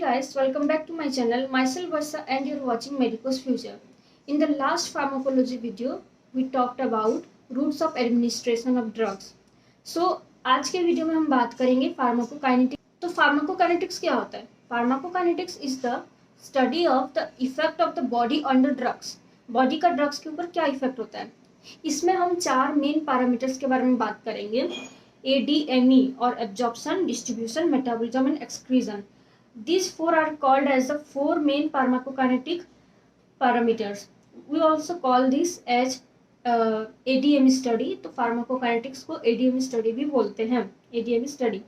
guys, welcome back to my channel. Myself Varsa and you're watching Medico's Future. In the last pharmacology video, we talked about routes of administration of drugs. So आज के video में हम बात करेंगे pharmacokinetics. तो pharmacokinetics क्या होता है? Pharmacokinetics is the study of the effect of the body on the drugs. Body का ड्रग्स के ऊपर क्या इफेक्ट होता है. इसमें हम 4 मेन पैरामीटर्स के बारे में बात करेंगे. ADME or absorption, distribution, metabolism and excretion. These 4 are called as the 4 main pharmacokinetic parameters. We also call this as ADME study. तो फार्माकोकाइनेटिक्स को ADME study भी बोलते हैं. ADME study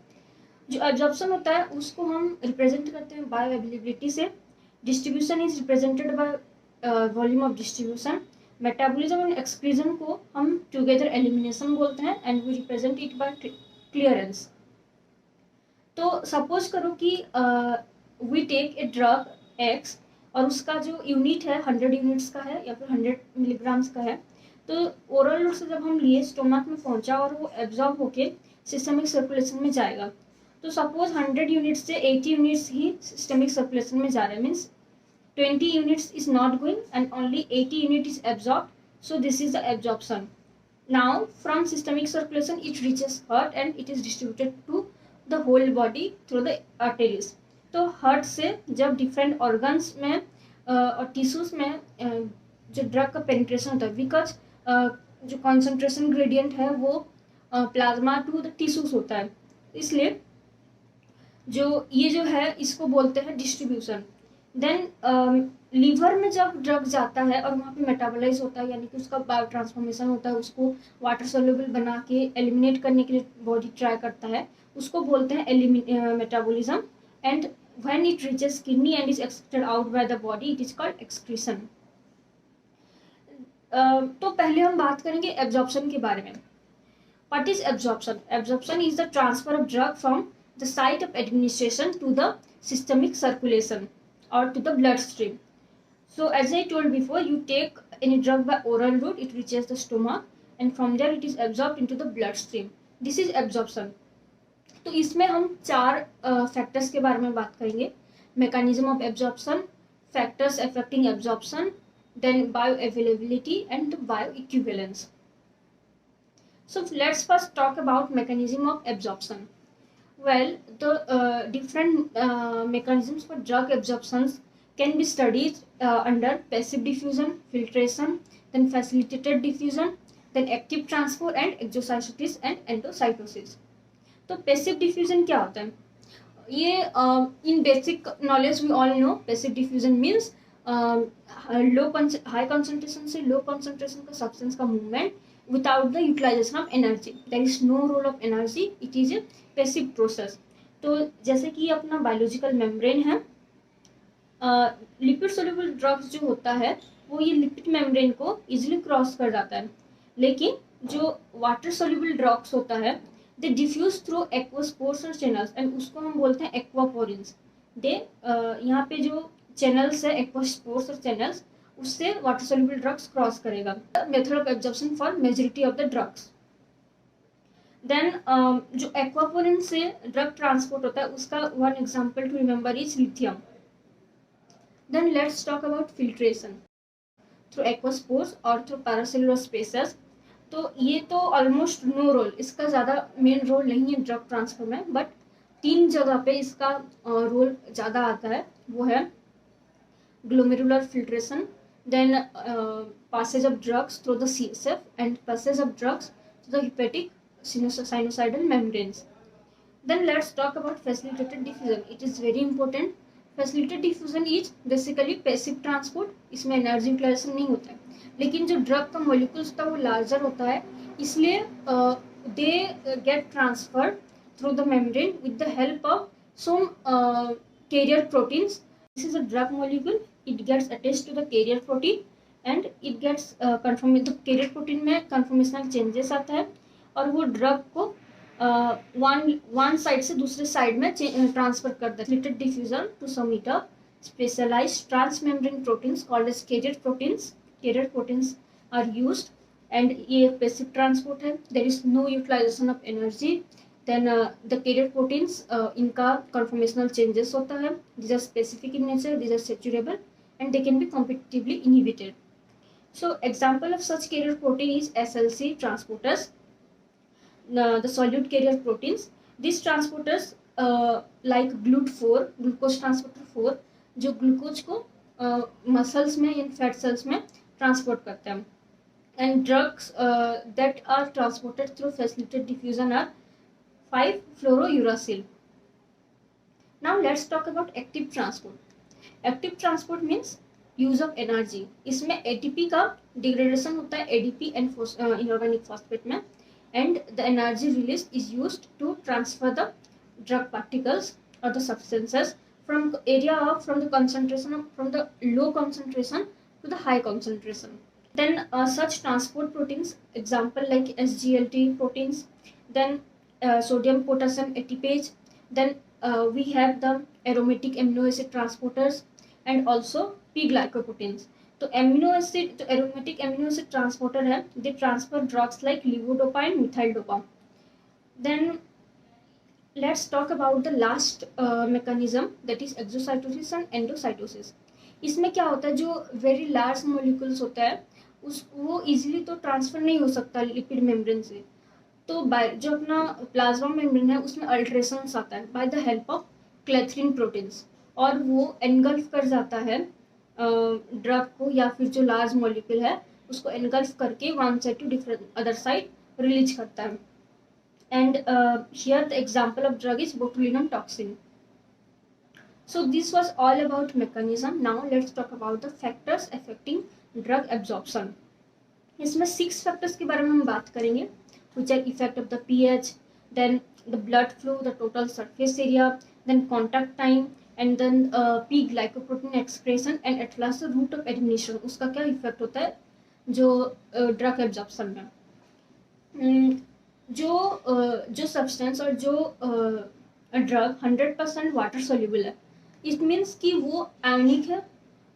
जो एब्जॉर्प्शन होता है उसको हम रिप्रेजेंट करते हैं बायो अवेलेबिलिटी से. Distribution is represented by volume of distribution. Metabolism and excretion को हम टुगेदर एलिमिनेशन बोलते हैं and we represent it by clearance. तो सपोज करो कि we take a drug X और उसका जो यूनिट है 100 यूनिट्स का है या फिर 100 मिलीग्राम्स का है. तो ओरल रूट से जब हम लिए स्टोमक में पहुंचा और वो एब्जॉर्ब होके सिस्टमिक सर्कुलेशन में जाएगा. तो सपोज 100 यूनिट्स से 80 यूनिट्स ही सिस्टमिक सर्कुलेशन में जा रहे हैं. Means 20 units is not going and only 80 unit is absorbed. So this is the absorption. Now from systemic circulation it reaches heart and it is distributed to the whole body through the arteries. तो heart से जब different organs में और tissues में जो drug का penetration होता है बिकॉज जो कॉन्सेंट्रेशन ग्रेडियंट है वो प्लाज्मा टू द टिश्यूज होता है. इसलिए ये जो है इसको बोलते हैं डिस्ट्रीब्यूशन. देन लीवर में जब ड्रग जाता है और वहाँ पे मेटाबोलाइज होता है यानी कि उसका बायो ट्रांसफॉर्मेशन होता है, उसको वाटर सोल्यूबल बना के एलिमिनेट करने के लिए बॉडी ट्राई करता है, उसको बोलते हैं metabolism. And when it reaches kidney and is excreted out by the body it is called excretion. तो पहले हम बात करेंगे एब्जॉर्प्शन के बारे में. What is absorption? Absorption is the transfer of drug from the site of administration to the systemic circulation or to the bloodstream. So as I told before, you take any drug by oral route, it reaches the stomach and from there it is absorbed into the bloodstream. This is absorption. तो इसमें हम 4 factors के बारे में बात करेंगे. Mechanism of absorption, factors affecting absorption, then bioavailability and bioequivalence. So let's first talk about mechanism of absorption. Well, the different mechanisms for drug absorptions can be studied under passive diffusion, filtration, then facilitated diffusion, then active transport and exocytosis and endocytosis. तो passive diffusion क्या होता है? ये in basic knowledge we all know passive diffusion means high concentration से low concentration का substance का movement without the utilization of energy. There is no role of energy. It is a passive process. तो जैसे कि अपना biological membrane है, lipid soluble drugs जो होता है वो ये लिपिड मेम्ब्रेन को इजीली क्रॉस कर जाता है. लेकिन जो वाटर सोल्यूबल ड्रग्स होता है दे डिफ्यूज थ्रू एक्वस पोर्स और चैनल्स एंड उसको हम बोलते हैं एक्वापोरिन्स. यहाँ पे जो चैनल्स है एक्वस पोर्स और चैनल्स उससे वाटर सोल्यूबल ड्रग्स क्रॉस करेगा. Method of absorption for majority of the drugs. Then जो एक्वापोरिन से ड्रग ट्रांसपोर्ट होता है उसका one example to remember is lithium. Then let's talk about filtration through aqueous pores और through paracellular spaces. तो ये तो ऑलमोस्ट नो रोल, इसका ज़्यादा मेन रोल नहीं है ड्रग ट्रांसफर में, बट 3 जगह पे इसका रोल ज़्यादा आता है. वो है glomerular filtration, then passage of drugs through the CSF and passage of drugs to the hepatic sinusoidal membranes. Then let's talk about facilitated diffusion. It is very important. Facilitated diffusion is basically passive transport. इसमें energy utilisation नहीं होता है, लेकिन जो drug का molecules होता है वो लार्जर होता है, इसलिए they get transferred through the membrane with the help of some carrier proteins. This is a drug molecule. It gets attached to the carrier protein and it gets conform. तो carrier protein में conformational changes आता है और वो drug को one side से दूसरे side में transfer कर देता है. Facilitated diffusion to submit a specialized transmembrane proteins called as carrier proteins. Carrier proteins are used and ये passive transport है. There is no utilization of energy then the carrier proteins, इनका conformational changes होता है, this are specific in nature, this are saturable and they can be competitively inhibited. So example of such carrier protein is SLC transporters, the solute carrier proteins. These transporters like GLUT4, glucose transporter 4, जो glucose को muscles में या fat cells में transport करते हैं. And drugs that are transported through facilitated diffusion are 5-fluorouracil. Now let's talk about active transport. Active transport means use of energy. इसमें ATP का degradation होता है एडीपी एंड इनऑर्गेनिक फॉस्फेट में, and the energy release is used to transfer the drug particles और the substances from area of from the concentration of, from the low concentration to the high concentration. Then such transport proteins, example like SGLT proteins, then sodium potassium ATPase, then we have the aromatic amino acid transporters and also P glycoproteins. तो amino acid, जो aromatic amino acid transporter है, they transfer drugs like levodopa and methyldopa. Then let's talk about the last mechanism, that is exocytosis and endocytosis. इसमें क्या होता है, जो very large molecules होता है उस वो इजीली तो ट्रांसफर नहीं हो सकता लिपिड मेम्ब्रेन से, तो जो अपना प्लाज्मा मेम्ब्रेन है उसमें अल्ट्रेशंस आता है by the help of clathrin proteins, और वो एनगल्फ कर जाता है ड्रग को या फिर जो लार्ज मॉलिक्यूल है उसको एनगल्फ करके one side to different other side release करता है. And here the example of drug is botulinum toxin. So this was all about mechanism. Now let's talk about the factors affecting drug absorption. इसमें 6 factors के बारे में हम बात करेंगे, which are effect of the pH, then the blood flow, the total surface area, then contact time, and then P glycoprotein excretion, and at last the route of administration. उसका क्या effect होता है जो ड्रग एब्जॉर्प्शन में. जो substance और जो drug 100% water soluble है, इट मीन्स कि वो आयनिक है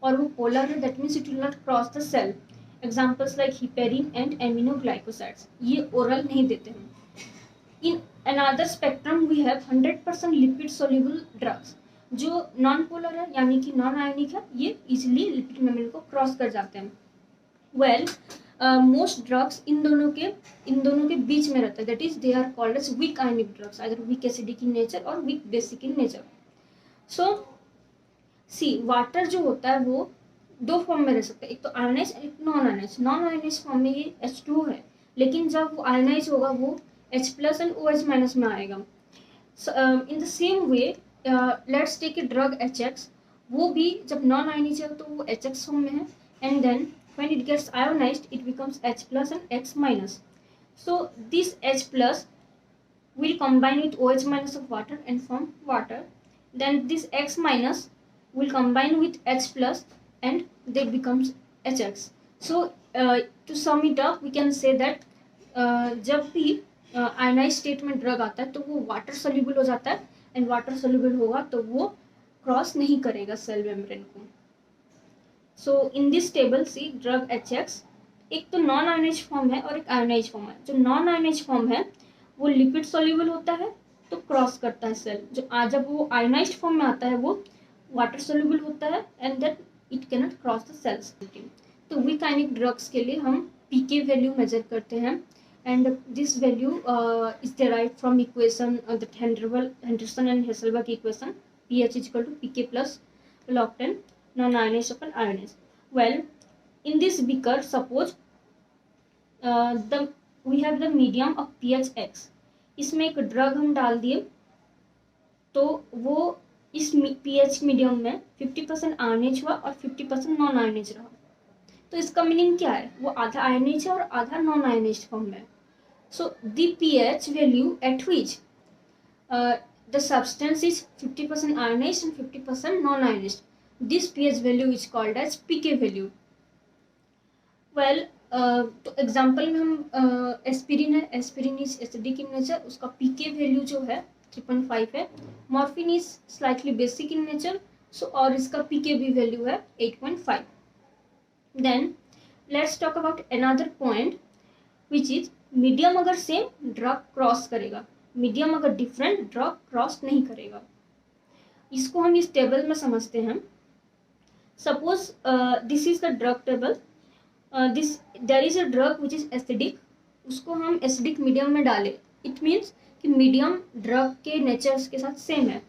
और वो पोलर है, that means it will not cross the cell. Examples like heparin and aminoglycosides, ये ओरल नहीं देते हैं. In another spectrum we have 100% lipid soluble drugs, जो नॉन पोलर है यानी कि नॉन आयनिक है, ये इजिली लिपिड मेम्ब्रेन को क्रॉस कर जाते हैं. वेल मोस्ट ड्रग्स इन दोनों के बीच में रहता है, that is they are called as weak ionic drugs, either weak acidic in nature और weak basic in nature. So see water जो होता है वो दो फॉर्म में रह सकता है, एक तो आयनाइज एक non ionise. Non ionise form में ये H2 है, लेकिन जब वो आयनाइज होगा वो H+ एंड OH- में आएगा. In the same way let's take a drug HX, वो भी जब नॉन आयनाइज है तो वो HX फॉर्म में है, and then when it gets ionized it becomes H+ and X-. So this H+ will combine with OH- of water and form water, then this X- will combine with H+ and they becomes HX. So to sum it up we can say that जब भी ionized state में drug आता है तो वो water soluble हो जाता है, एंड वाटर सोल्यूबल होगा तो वो क्रॉस नहीं करेगा सेल मेम्ब्रेन को. So in this table see drug HX एक तो नॉन आयनाइज फॉर्म है और एक आयनाइज फॉर्म है. जो नॉन आयनाइज फॉर्म है वो लिपिड सोल्यूबल होता है तो क्रॉस करता है सेल. जो जब वो आयनाइज फॉर्म में आता है वो वाटर सोल्यूबल होता है and then it can not cross the cells. तो वीक आयनिक ड्रग्स के लिए हम पीके वैल्यू मेजर करते हैं, and this value is derived from equation that Henderson and Hasselbalch equation, pH is equal to pK plus log 10 non-ionized upon ionized. Well, in this beaker, suppose we have the medium of pH X. इसमें एक drug हम डाल दिए तो वो इस pH medium में 50% ionise हुआ और 50% नॉन आयनाइज रहा. तो इसका मीनिंग क्या है, वो आधा आयनाइज है और आधा नॉन आयनाइज फॉर्म में. So the pH value eight which the substance is 50% ionized and 50% non-ionized, this pH value is called as pK value. Well, तो एग्जाम्पल में हम एस्पिरिन है, aspirin is acidic in nature, उसका pK value जो है 3.5 है. Morphine is slightly basic in nature, so और इसका pK भी वैल्यू है 8.5. Then let's talk about another point which is medium अगर सेम ड्रग क्रॉस करेगा मीडियम अगर डिफरेंट, ड्रग क्रॉस नहीं करेगा। इसको हम इस टेबल में समझते हैं। Suppose this is the drug table, this there is a drug which is acidic, उसको हम एसिडिक मीडियम में डालें, इट मीन्स कि मीडियम ड्रग के नेचर्स के साथ सेम है,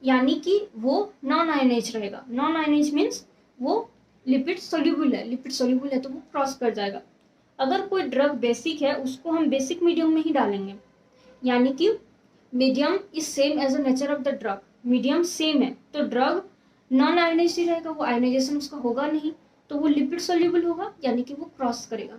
यानी कि वो नॉन आयनाइज रहेगा। नॉन आयनाइज मीन्स वो लिपिड सोल्यूबल है, लिपिड सोल्यूबल है तो वो क्रॉस कर जाएगा। अगर कोई ड्रग बेसिक है उसको हम बेसिक मीडियम में ही डालेंगे, यानी कि medium is same as a nature of the drug, medium same है तो ड्रग नॉन आयनाइज ही रहेगा, वो आयनाइजेशन उसका होगा नहीं, तो वो लिपिड सोल्यूबल होगा, यानी कि वो क्रॉस करेगा।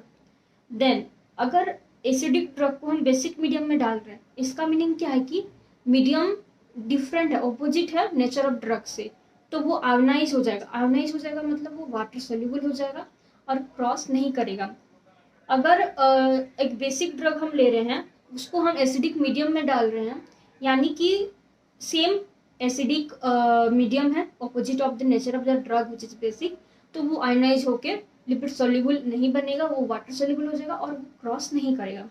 देन अगर एसिडिक ड्रग को हम बेसिक मीडियम में डाल रहे हैं, इसका मीनिंग क्या है कि मीडियम डिफरेंट है, ऑपोजिट है नेचर ऑफ ड्रग से, तो वो आयोनाइज हो जाएगा। आयोनाइज हो जाएगा मतलब वो वाटर सोल्यूबल हो जाएगा और क्रॉस नहीं करेगा। अगर एक बेसिक ड्रग हम ले रहे हैं, उसको हम एसिडिक मीडियम में डाल रहे हैं, यानी कि सेम एसिडिक मीडियम है, opposite of the nature of the drug which is basic, तो वो आयनाइज होके लिपिड सोल्यूबल नहीं बनेगा, वो वाटर सोल्यूबल हो जाएगा और वो क्रॉस नहीं करेगा।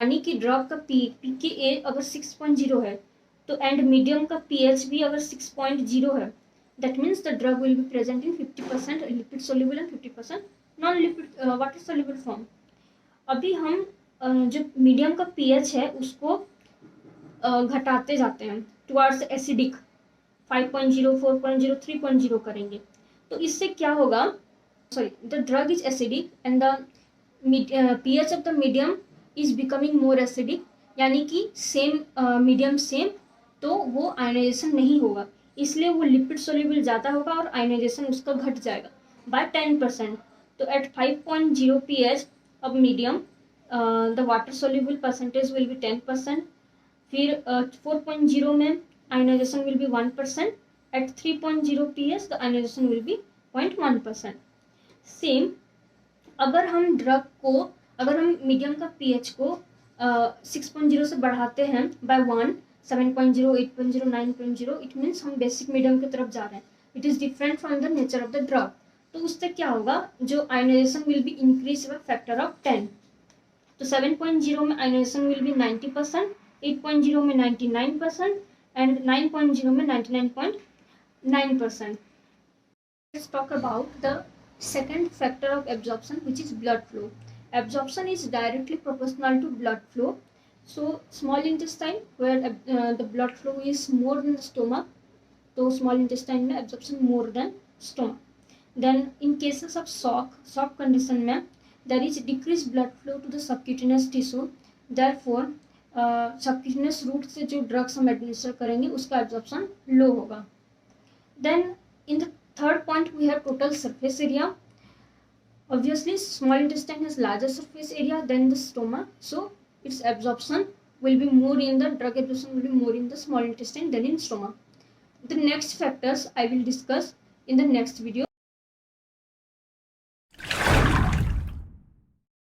यानी कि ड्रग का पीके अगर 6.0 है तो एंड मीडियम का पीएच भी अगर 6.0 है, that means the drug will be present in 50% lipid soluble and 50% non lipid water soluble form. अभी हम जो मीडियम का पीएच है उसको घटाते जाते हैं टुवर्ड्स एसिडिक, 5.0, 4.0, 3.0 करेंगे, तो इससे क्या होगा, sorry, the drug is acidic and the pH of the medium is becoming more acidic, यानी कि सेम मीडियम सेम, तो वो आयनाइजेशन नहीं होगा, इसलिए वो लिपिड सोल्यूबल ज़्यादा होगा और आयनाइजेशन उसका घट जाएगा बाय 10%। तो at 5.0 pH of medium the water soluble percentage will be 10%, फिर 4.0 में ionisation will be 1%, at 3.0 pH the ionisation will be 0.1%। Same अगर हम ड्रग को, अगर हम मीडियम का पीएच को 6.0 से बढ़ाते हैं बाय 1, 7.0, 8.0, 9.0, इट मीन्स हम बेसिक मीडियम की तरफ जा रहे हैं, it is different from the nature of the drug, तो उससे क्या होगा, जो ionization will be increase by factor of 10। तो 7.0 में आयनाइजेशन विल बी 90%, 8.0 में 99% एंड 9.0 में 99.9%। Let's talk about the second factor of absorption, which is blood flow. Absorption is directly proportional to blood flow. So small intestine where the blood flow is more than the stomach, so small intestine में absorption more than stomach. Then in cases of shock condition में there is decreased blood flow to the subcutaneous tissue, therefore subcutaneous route से जो drugs हम administer करेंगे उसका absorption low होगा। Then in the third point we have total surface area. Obviously small intestine has larger surface area than the stomach, so its absorption will be more in the drug absorption will be more in the small intestine than in stomach. The next factors I will discuss in the next video.